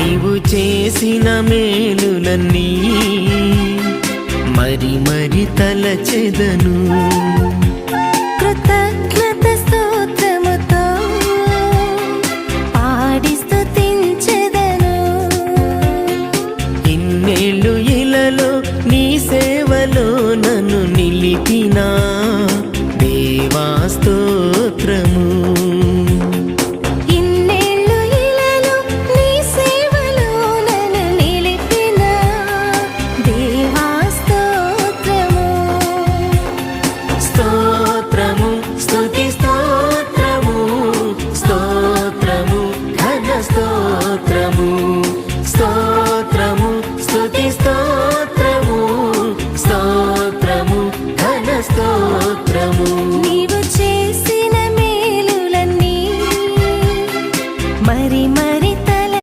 నీవు చేసిన మేలులన్నీ మరి మరి తలచెదను. కృతజ్ఞత స్తోత్రముతో పాడి స్తుతించెదను. ఇన్నేళ్ళు ఇలలో నీ సేవలో నన్ను నిలిపిన దేవా స్తోత్రము. ఇన్నేళ్ళు ఇలలో నీ సేవలో నన్ను నిలిపిన దేవా స్తోత్రము. స్తోత్రము స్తుతి స్తోత్రము స్తోత్రము ఘన స్తోత్రము.